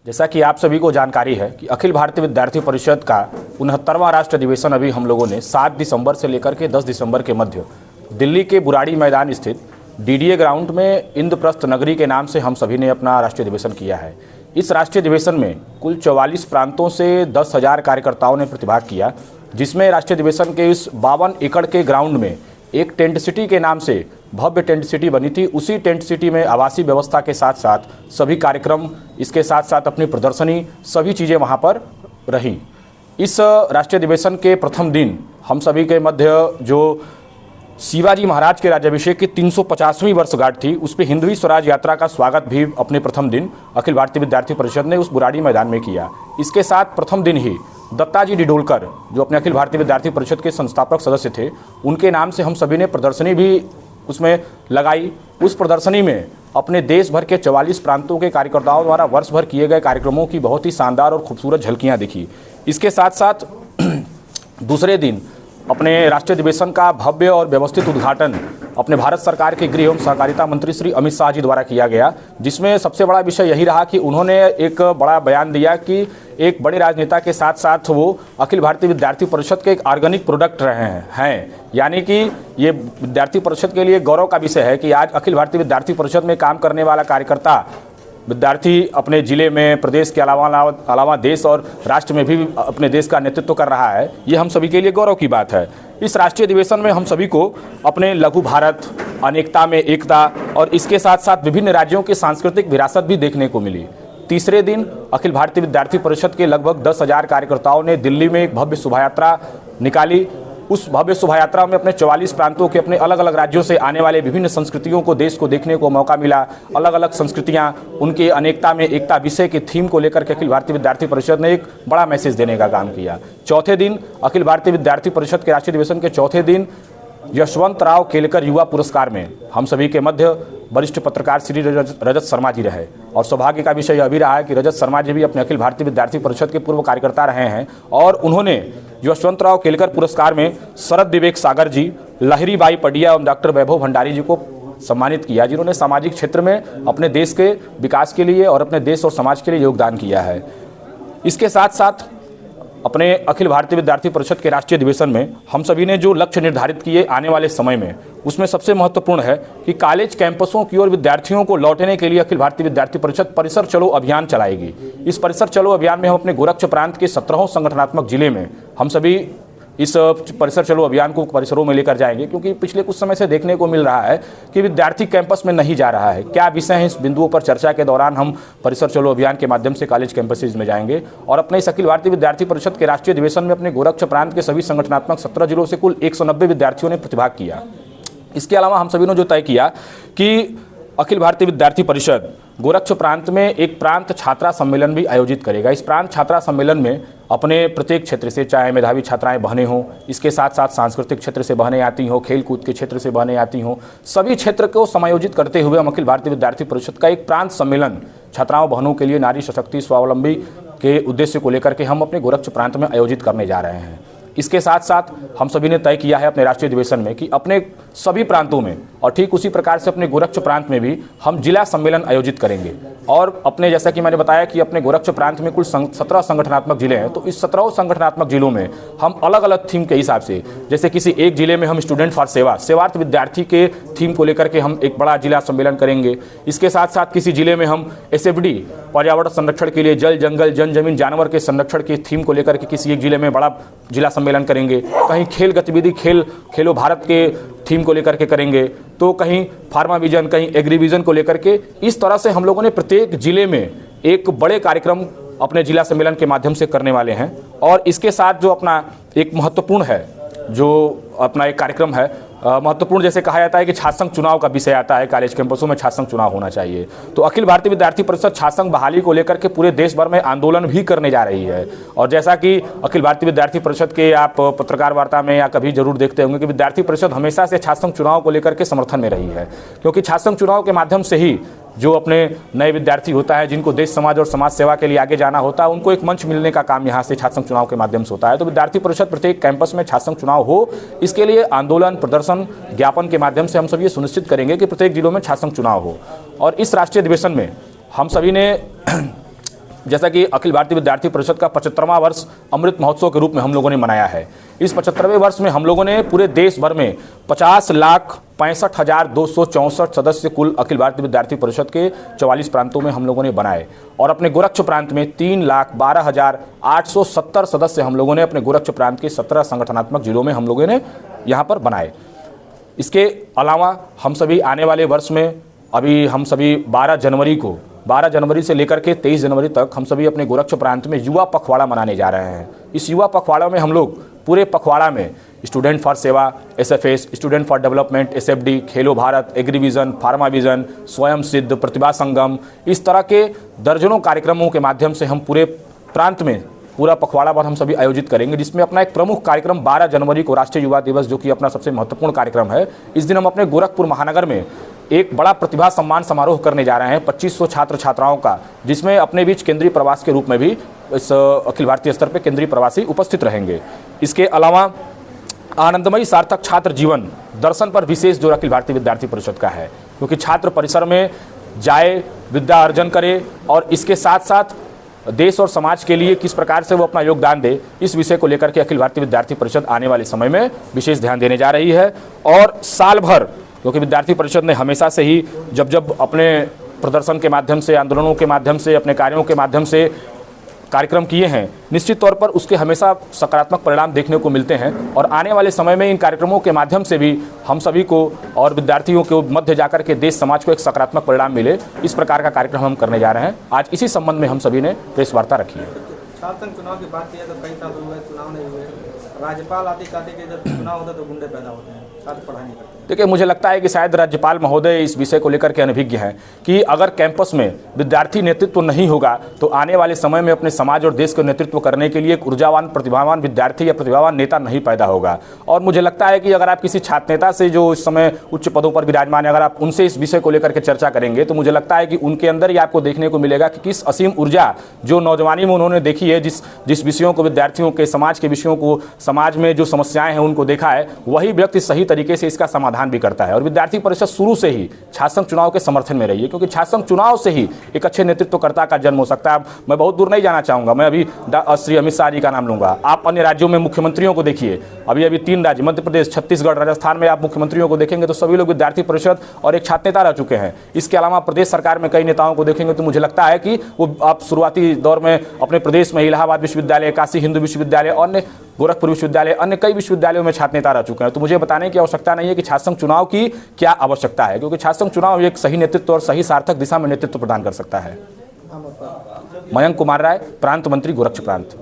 जैसा कि आप सभी को जानकारी है कि अखिल भारतीय विद्यार्थी परिषद का 69वां राष्ट्रीय अधिवेशन अभी हम लोगों ने 7 दिसंबर से लेकर के 10 दिसंबर के मध्य दिल्ली के बुराड़ी मैदान स्थित डीडीए ग्राउंड में इंद्रप्रस्थ नगरी के नाम से हम सभी ने अपना राष्ट्रीय अधिवेशन किया है। इस राष्ट्रीय अधिवेशन में कुल 44 प्रांतों से 10,000 कार्यकर्ताओं ने प्रतिभाग किया, जिसमें राष्ट्रीय अधिवेशन के इस 52 एकड़ के ग्राउंड में एक टेंट सिटी के नाम से भव्य टेंट सिटी बनी थी। उसी टेंट सिटी में आवासीय व्यवस्था के साथ साथ सभी कार्यक्रम, इसके साथ साथ अपनी प्रदर्शनी, सभी चीज़ें वहाँ पर रहीं। इस राष्ट्रीय अधिवेशन के प्रथम दिन हम सभी के मध्य जो शिवाजी महाराज के राज्याभिषेक की 350वीं वर्षगांठ थी, उस पर हिंदवी स्वराज यात्रा का स्वागत भी अपने प्रथम दिन अखिल भारतीय विद्यार्थी परिषद ने उस बुराड़ी मैदान में किया। इसके साथ प्रथम दिन ही दत्ताजी डिडोलकर, जो अपने अखिल भारतीय विद्यार्थी परिषद के संस्थापक सदस्य थे, उनके नाम से हम सभी ने प्रदर्शनी भी उसमें लगाई। उस प्रदर्शनी में अपने देश भर के 44 प्रांतों के कार्यकर्ताओं द्वारा वर्ष भर किए गए कार्यक्रमों की बहुत ही शानदार और खूबसूरत झलकियाँ दिखी। इसके साथ साथ दूसरे दिन अपने राष्ट्रीय अधिवेशन का भव्य और व्यवस्थित उद्घाटन अपने भारत सरकार के गृह एवं सहकारिता मंत्री श्री अमित शाह जी द्वारा किया गया, जिसमें सबसे बड़ा विषय यही रहा कि उन्होंने एक बड़ा बयान दिया कि एक बड़े राजनेता के साथ साथ वो अखिल भारतीय विद्यार्थी परिषद के एक ऑर्गेनिक प्रोडक्ट रहे हैं। यानी कि ये विद्यार्थी परिषद के लिए गौरव का विषय है कि आज अखिल भारतीय विद्यार्थी परिषद में काम करने वाला कार्यकर्ता विद्यार्थी अपने ज़िले में, प्रदेश के अलावा देश और राष्ट्र में भी अपने देश का नेतृत्व कर रहा है। ये हम सभी के लिए गौरव की बात है। इस राष्ट्रीय अधिवेशन में हम सभी को अपने लघु भारत, अनेकता में एकता और इसके साथ साथ विभिन्न राज्यों की सांस्कृतिक विरासत भी देखने को मिली। तीसरे दिन अखिल भारतीय विद्यार्थी परिषद के लगभग 10,000 कार्यकर्ताओं ने दिल्ली में एक भव्य शोभा यात्रा निकाली। उस भव्य शोभा यात्रा में अपने 44 प्रांतों के, अपने अलग अलग राज्यों से आने वाले विभिन्न संस्कृतियों को, देश को देखने को मौका मिला। अलग अलग संस्कृतियां, उनके अनेकता में एकता विषय के थीम को लेकर के अखिल भारतीय विद्यार्थी परिषद ने एक बड़ा मैसेज देने का काम किया। चौथे दिन अखिल भारतीय विद्यार्थी परिषद के राष्ट्रीय अधिवेशन के चौथे दिन यशवंतराव केलकर युवा पुरस्कार में हम सभी के मध्य वरिष्ठ पत्रकार श्री रजत शर्मा जी रहे। और सौभाग्य का विषय यह भी रहा है कि रजत शर्मा जी भी अपने अखिल भारतीय विद्यार्थी परिषद के पूर्व कार्यकर्ता रहे हैं और उन्होंने यशवंतराव केलकर पुरस्कार में शरद विवेक सागर जी, लहरी बाई पडिया एवं डॉक्टर वैभव भंडारी जी को सम्मानित किया, जिन्होंने सामाजिक क्षेत्र में अपने देश के विकास के लिए और अपने देश और समाज के लिए योगदान किया है। इसके साथ साथ अपने अखिल भारतीय विद्यार्थी परिषद के राष्ट्रीय अधिवेशन में हम सभी ने जो लक्ष्य निर्धारित किए आने वाले समय में, उसमें सबसे महत्वपूर्ण है कि कॉलेज कैंपसों की ओर विद्यार्थियों को लौटने के लिए अखिल भारतीय विद्यार्थी परिषद परिसर चलो अभियान चलाएगी। इस परिसर चलो अभियान में हम अपने गोरक्ष प्रांत के 17 संगठनात्मक जिले में हम सभी इस परिसर चलो अभियान को परिसरों में लेकर जाएंगे, क्योंकि पिछले कुछ समय से देखने को मिल रहा है कि विद्यार्थी कैंपस में नहीं जा रहा है। क्या विषय है, इस बिंदुओं पर चर्चा के दौरान हम परिसर चलो अभियान के माध्यम से कॉलेज कैंपसेज में जाएंगे और अपने इस अखिल भारतीय विद्यार्थी परिषद के राष्ट्रीय अधिवेशन में अपने गोरक्ष प्रांत के सभी संगठनात्मक 17 जिलों से कुल 190 विद्यार्थियों ने प्रतिभाग किया। इसके अलावा हम सभी ने जो तय किया कि अखिल भारतीय विद्यार्थी परिषद गोरक्ष प्रांत में एक प्रांत छात्रा सम्मेलन भी आयोजित करेगा। इस प्रांत छात्रा सम्मेलन में अपने प्रत्येक क्षेत्र से, चाहे मेधावी छात्राएं बहनें हों, इसके साथ साथ सांस्कृतिक क्षेत्र से बहनें आती हों, खेल कूद के क्षेत्र से बहनें आती हों, सभी क्षेत्र को समायोजित करते हुए हम अखिल भारतीय विद्यार्थी परिषद का एक प्रांत सम्मेलन छात्राओं बहनों के लिए नारी सशक्ति स्वावलंबी के उद्देश्य को लेकर के हम अपने गोरक्ष प्रांत में आयोजित करने जा रहे हैं। इसके साथ साथ हम सभी ने तय किया है अपने राष्ट्रीय अधिवेशन में कि अपने सभी प्रांतों में और ठीक उसी प्रकार से अपने गोरक्ष प्रांत में भी हम जिला सम्मेलन आयोजित करेंगे। और अपने, जैसा कि मैंने बताया कि अपने गोरक्ष प्रांत में कुल 17 संगठनात्मक जिले हैं, तो इस 17 संगठनात्मक जिलों में हम अलग अलग थीम के हिसाब से, जैसे किसी एक जिले में हम स्टूडेंट फॉर सेवा, सेवार्थ विद्यार्थी के थीम को लेकर के हम एक बड़ा जिला सम्मेलन करेंगे। इसके साथ साथ किसी जिले में हम SFD, पर्यावरण संरक्षण के लिए, जल जंगल जन जमीन जानवर के संरक्षण की थीम को लेकर के किसी एक जिले में बड़ा जिला सम्मेलन करेंगे। कहीं खेल गतिविधि, खेलो भारत के थीम को लेकर के करेंगे, तो कहीं फार्मा विजन, कहीं एग्रीविजन को लेकर के। इस तरह से हम लोगों ने प्रत्येक जिले में एक बड़े कार्यक्रम अपने जिला सम्मेलन के माध्यम से करने वाले हैं। और इसके साथ जो अपना एक महत्वपूर्ण है, जो अपना एक कार्यक्रम है महत्वपूर्ण, जैसे कहा जाता है कि छात्र संघ चुनाव का विषय आता है, कॉलेज कैंपसों में छात्र संघ चुनाव होना चाहिए। तो अखिल भारतीय विद्यार्थी परिषद छात्र संघ बहाली को लेकर के पूरे देश भर में आंदोलन भी करने जा रही है। और जैसा कि अखिल भारतीय विद्यार्थी परिषद के आप पत्रकार वार्ता में या कभी जरूर देखते होंगे कि विद्यार्थी परिषद हमेशा से छात्र संघ चुनाव को लेकर के समर्थन में रही है, क्योंकि छात्र संघ चुनाव के माध्यम से ही जो अपने नए विद्यार्थी होता है, जिनको देश समाज और समाज सेवा के लिए आगे जाना होता है, उनको एक मंच मिलने का काम यहाँ से छात्र संघ चुनाव के माध्यम से होता है। तो विद्यार्थी परिषद प्रत्येक कैंपस में छात्र संघ चुनाव हो, इसके लिए आंदोलन, प्रदर्शन, ज्ञापन के माध्यम से हम सब ये सुनिश्चित करेंगे कि प्रत्येक जिलों में छात्र संघ चुनाव हो। और इस राष्ट्रीय अधिवेशन में हम सभी ने जैसा कि अखिल भारतीय विद्यार्थी परिषद का 75वां वर्ष अमृत महोत्सव के रूप में हम लोगों ने मनाया है। इस 75वें वर्ष में हम लोगों ने पूरे देश भर में 50,65,264 सदस्य कुल अखिल भारतीय विद्यार्थी परिषद के 44 प्रांतों में हम लोगों ने बनाए और अपने गोरक्ष प्रांत में 3,12,870 सदस्य हम लोगों ने अपने गोरक्ष प्रांत के 17 संगठनात्मक जिलों में हम लोगों ने यहाँ पर बनाए। इसके अलावा हम सभी आने वाले वर्ष में अभी हम सभी 12 जनवरी से लेकर के 23 जनवरी तक हम सभी अपने गोरक्ष प्रांत में युवा पखवाड़ा मनाने जा रहे हैं। इस युवा पखवाड़ा में हम लोग पूरे पखवाड़ा में स्टूडेंट फॉर सेवा SFS, student for development SFD, खेलो भारत, एग्रीविजन, फार्माविजन, स्वयं सिद्ध, प्रतिभा संगम, इस तरह के दर्जनों कार्यक्रमों के माध्यम से हम पूरे प्रांत में पूरा पखवाड़ा पर हम सभी आयोजित करेंगे, जिसमें अपना एक प्रमुख कार्यक्रम 12 जनवरी को राष्ट्रीय युवा दिवस, जो कि अपना सबसे महत्वपूर्ण कार्यक्रम है। इस दिन हम अपने गोरखपुर महानगर में एक बड़ा प्रतिभा सम्मान समारोह करने जा रहे हैं 2500 छात्र छात्राओं का, जिसमें अपने बीच केंद्रीय प्रवास के रूप में भी इस अखिल भारतीय स्तर पर केंद्रीय प्रवासी उपस्थित रहेंगे। इसके अलावा आनंदमयी सार्थक छात्र जीवन दर्शन पर विशेष जोर अखिल भारतीय विद्यार्थी परिषद का है, क्योंकि छात्र परिसर में जाए, विद्या अर्जन करे और इसके साथ साथ देश और समाज के लिए किस प्रकार से वो अपना योगदान दे, इस विषय को लेकर के अखिल भारतीय विद्यार्थी परिषद आने वाले समय में विशेष ध्यान देने जा रही है। और साल भर, क्योंकि विद्यार्थी परिषद ने हमेशा से ही जब अपने प्रदर्शन के माध्यम से, आंदोलनों के माध्यम से, अपने कार्यों के माध्यम से कार्यक्रम किए हैं, निश्चित तौर पर उसके हमेशा सकारात्मक परिणाम देखने को मिलते हैं। और आने वाले समय में इन कार्यक्रमों के माध्यम से भी हम सभी को और विद्यार्थियों के मध्य जाकर के देश समाज को एक सकारात्मक परिणाम मिले, इस प्रकार का कार्यक्रम हम करने जा रहे हैं। आज इसी संबंध में हम सभी ने प्रेस वार्ता रखी है। छात्र संघ चुनाव की बात की तो कई साल हुए चुनाव नहीं हुए, राज्यपाल आते के जब चुनाव होता तो गुंडे पैदा होते हैं, छात्र पढ़ाई नहीं करते। देखिए, मुझे लगता है कि शायद राज्यपाल महोदय इस विषय को लेकर के अनभिज्ञ हैं कि अगर कैंपस में विद्यार्थी नेतृत्व नहीं होगा तो आने वाले समय में अपने समाज और देश का नेतृत्व करने के लिए एक ऊर्जावान प्रतिभावान विद्यार्थी या प्रतिभावान नेता नहीं पैदा होगा। और मुझे लगता है कि अगर आप किसी छात्र नेता से जो इस समय उच्च पदों पर विराजमान है, अगर आप उनसे इस विषय को लेकर के चर्चा करेंगे तो मुझे लगता है कि उनके अंदर ही आपको देखने को मिलेगा कि किस असीम ऊर्जा जो नौजवानी में उन्होंने देखी है, जिस विषयों को, विद्यार्थियों के, समाज के विषयों को, समाज में जो समस्याएं हैं उनको देखा है, वही व्यक्ति सही तरीके से इसका समाधान भी करता है। और विद्यार्थी परिषद शुरू से ही छात्र संघ चुनाव के समर्थन में रही है, क्योंकि छात्र संघ चुनाव से ही एक अच्छे नेतृत्वकर्ता का जन्म हो सकता है। मैं बहुत दूर नहीं जाना चाहूंगा, मैं अभी श्री अमित शाह जी का नाम लूंगा। आप अन्य राज्यों में मुख्यमंत्रियों को देखिए, अभी 3 राज्य, मध्य प्रदेश, छत्तीसगढ़, राजस्थान में आप मुख्यमंत्रियों को देखेंगे तो सभी लोग विद्यार्थी परिषद और एक छात्र नेता रह चुके हैं। इसके अलावा प्रदेश सरकार में कई नेताओं को देखेंगे तो मुझे लगता है कि वो आप शुरुआती दौर में अपने प्रदेश में इलाहाबाद विश्वविद्यालय, काशी हिंदू विश्वविद्यालय, अन्य गोरखपुर विश्वविद्यालय, अन्य कई विश्वविद्यालयों में छात्र नेता रह चुके हैं। तो मुझे बताने की आवश्यकता नहीं है कि छात्र संघ चुनाव की क्या आवश्यकता है, क्योंकि छात्र संघ चुनाव एक सही नेतृत्व और सही सार्थक दिशा में नेतृत्व प्रदान कर सकता है। मयंक कुमार राय, प्रांत मंत्री, गोरक्ष प्रांत।